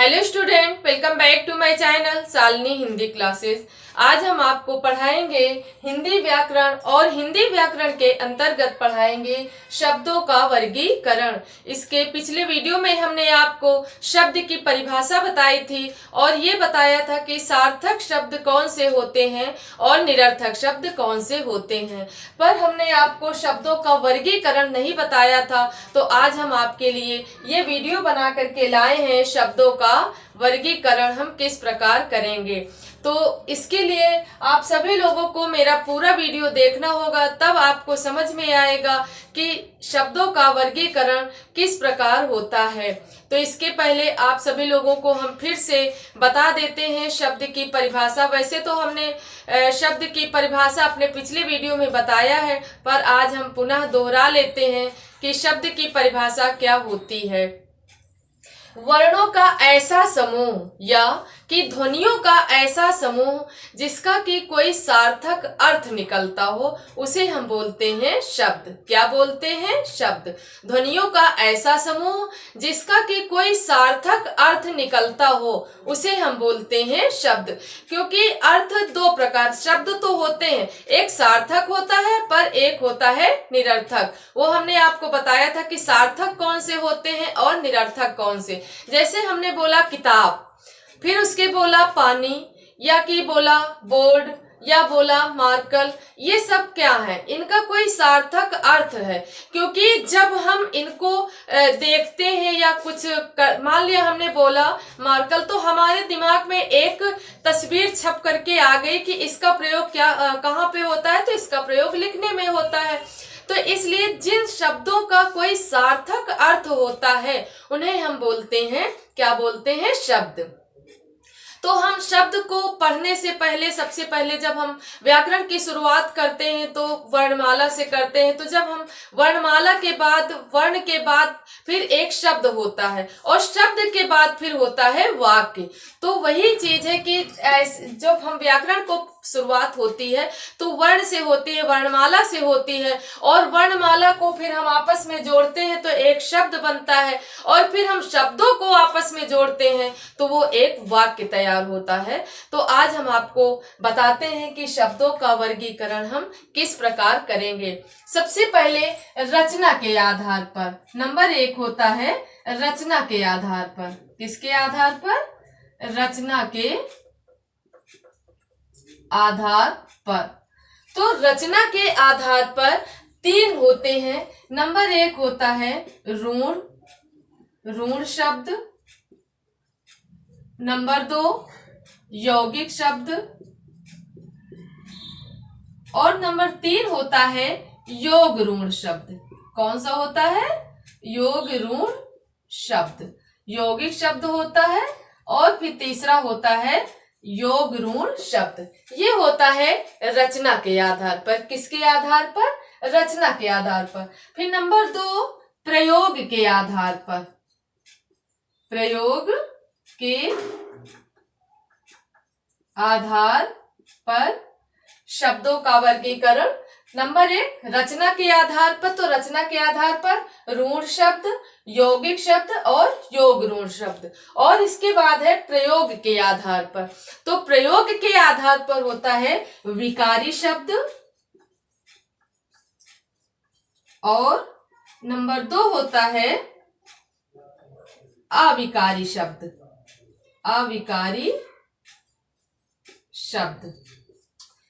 Hello student, welcome back to my channel Shalini Hindi classes. आज हम आपको पढ़ाएंगे हिंदी व्याकरण और हिंदी व्याकरण के अंतर्गत पढ़ाएंगे शब्दों का वर्गीकरण। इसके पिछले वीडियो में हमने आपको शब्द की परिभाषा बताई थी और ये बताया था कि सार्थक शब्द कौन से होते हैं और निरर्थक शब्द कौन से होते हैं, पर हमने आपको शब्दों का वर्गीकरण नहीं बताया था। तो आज हम आपके लिए ये वीडियो बना करके लाए हैं शब्दों का वर्गीकरण हम किस प्रकार करेंगे। तो इसके लिए आप सभी लोगों को मेरा पूरा वीडियो देखना होगा, तब आपको समझ में आएगा कि शब्दों का वर्गीकरण किस प्रकार होता है। तो इसके पहले आप सभी लोगों को हम फिर से बता देते हैं शब्द की परिभाषा। वैसे तो हमने शब्द की परिभाषा अपने पिछले वीडियो में बताया है, पर आज हम पुनः दोहरा लेते हैं कि शब्द की परिभाषा क्या होती है। वर्णों का ऐसा समूह या कि ध्वनियों का ऐसा समूह जिसका कि कोई सार्थक अर्थ निकलता हो, उसे हम बोलते हैं शब्द। क्या बोलते हैं? शब्द। ध्वनियों का ऐसा समूह जिसका कि कोई सार्थक अर्थ निकलता हो, उसे हम बोलते हैं शब्द। क्योंकि अर्थ दो प्रकार शब्द तो होते हैं, एक सार्थक होता है पर एक होता है निरर्थक। वो हमने आपको बताया था कि सार्थक कौन से होते हैं और निरर्थक कौन से। जैसे हमने बोला किताब, फिर उसके बोला पानी, या कि बोला बोर्ड, या बोला मार्कर। ये सब क्या है? इनका कोई सार्थक अर्थ है। क्योंकि जब हम इनको देखते हैं या कुछ मान लिया हमने बोला मार्कर, तो हमारे दिमाग में एक तस्वीर छप करके आ गई कि इसका प्रयोग क्या कहाँ पे होता है, तो इसका प्रयोग लिखने में होता है। तो इसलिए जिन शब्दों का कोई सार्थक अर्थ होता है उन्हें हम बोलते हैं, क्या बोलते हैं? शब्द। तो हम शब्द को पढ़ने से पहले सबसे पहले जब हम व्याकरण की शुरुआत करते हैं तो वर्णमाला से करते हैं। तो जब हम वर्णमाला के बाद वर्ण के बाद फिर एक शब्द होता है और शब्द के बाद फिर होता है वाक्य। तो वही चीज है कि जब हम व्याकरण को शुरुआत होती है तो वर्ण से होती है, वर्णमाला से होती है, और वर्णमाला को फिर हम आपस में जोड़ते हैं तो एक शब्द बनता है, और फिर हम शब्दों को आपस में जोड़ते हैं तो वो एक वाक्य तैयार होता है। तो आज हम आपको बताते हैं कि शब्दों का वर्गीकरण हम किस प्रकार करेंगे। सबसे पहले रचना के आधार पर। नंबर 1 होता है रचना के आधार पर। किसके आधार पर? रचना के आधार पर। तो रचना के आधार पर 3 होते हैं। नंबर 1 होता है ऋण, ऋण शब्द। नंबर 2 यौगिक शब्द, और नंबर 3 होता है योग ऋण शब्द। कौन सा होता है? योग ऋण शब्द। यौगिक शब्द होता है और फिर तीसरा होता है योग ऋण शब्द। ये होता है रचना के आधार पर। किसके आधार पर? रचना के आधार पर। फिर नंबर 2 प्रयोग के आधार पर। प्रयोग के आधार पर शब्दों का वर्गीकरण। नंबर 1 रचना के आधार पर, तो रचना के आधार पर ऋण शब्द, यौगिक शब्द और योग ऋण शब्द। और इसके बाद है प्रयोग के आधार पर। तो प्रयोग के आधार पर होता है विकारी शब्द, और नंबर 2 होता है अविकारी शब्द। अविकारी शब्द,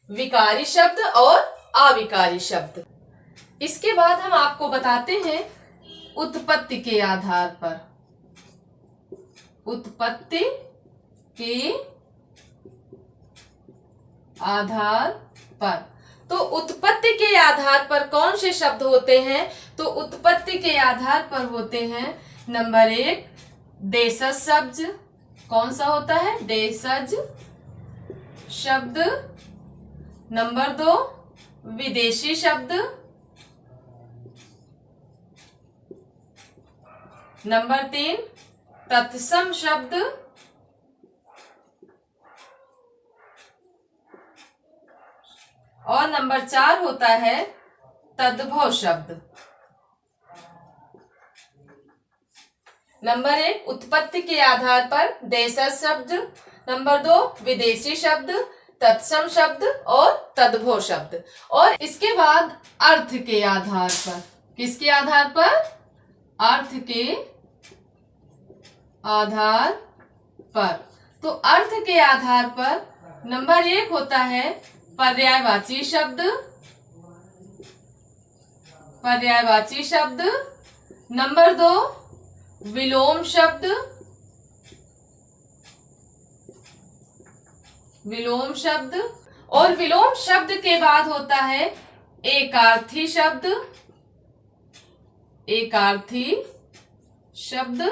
विकारी शब्द और अविकारी शब्द। इसके बाद हम आपको बताते हैं उत्पत्ति के आधार पर। उत्पत्ति के आधार पर। तो उत्पत्ति के आधार पर कौन से शब्द होते हैं? तो उत्पत्ति के आधार पर होते हैं नंबर 1 देशज शब्द। कौन सा होता है? देशज शब्द। नंबर 2 विदेशी शब्द। नंबर 3 तत्सम शब्द। और नंबर 4 होता है तद्भव शब्द। नंबर 1 उत्पत्ति के आधार पर देशज शब्द, नंबर 2 विदेशी शब्द, तत्सम शब्द और तद्भव शब्द, और इसके बाद अर्थ के आधार पर, किसके आधार पर? अर्थ के आधार पर। तो अर्थ के आधार पर नंबर 1 होता है पर्यायवाची शब्द, पर्यायवाची शब्द, नंबर 2 विलोम शब्द, विलोम शब्द, और विलोम शब्द के बाद होता है एकार्थी शब्द, एकार्थी शब्द,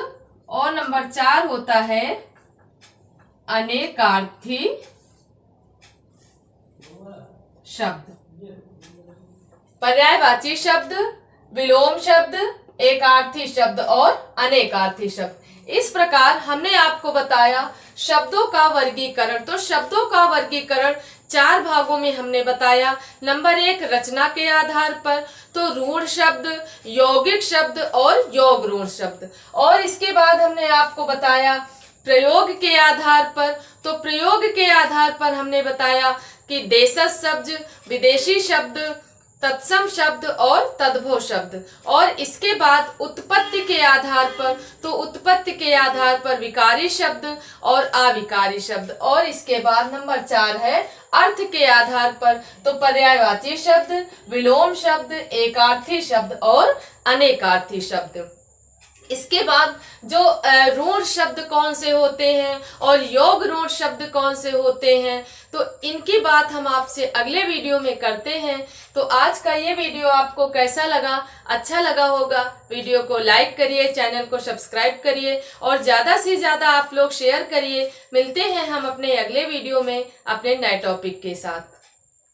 और नंबर 4 होता है अनेकार्थी शब्द। पर्यायवाची शब्द, विलोम शब्द, एकार्थी शब्द और अनेकार्थी शब्द। इस प्रकार हमने आपको बताया शब्दों का वर्गीकरण। तो शब्दों का वर्गीकरण 4 भागों में हमने बताया। नंबर 1 रचना के आधार पर, तो रूढ़ शब्द, यौगिक शब्द और योग रूढ़ शब्द, और इसके बाद हमने आपको बताया प्रयोग के आधार पर। तो प्रयोग के आधार पर हमने बताया कि देशज शब्द, विदेशी शब्द, तत्सम शब्द और तद्भव शब्द, और इसके बाद उत्पत्ति के आधार पर, तो उत्पत्ति के आधार पर विकारी शब्द और अविकारी शब्द, और इसके बाद नंबर 4 है अर्थ के आधार पर, तो पर्यायवाची शब्द, विलोम शब्द, एकार्थी शब्द और अनेकार्थी शब्द। इसके बाद जो रूढ़ शब्द कौन से होते हैं और योग रूढ़ शब्द कौन से होते हैं, तो इनकी बात हम आपसे अगले वीडियो में करते हैं। तो आज का ये वीडियो आपको कैसा लगा? अच्छा लगा होगा। वीडियो को लाइक करिए, चैनल को सब्सक्राइब करिए और ज़्यादा से ज़्यादा आप लोग शेयर करिए। मिलते हैं हम अपने अगले वीडियो में अपने नए टॉपिक के साथ।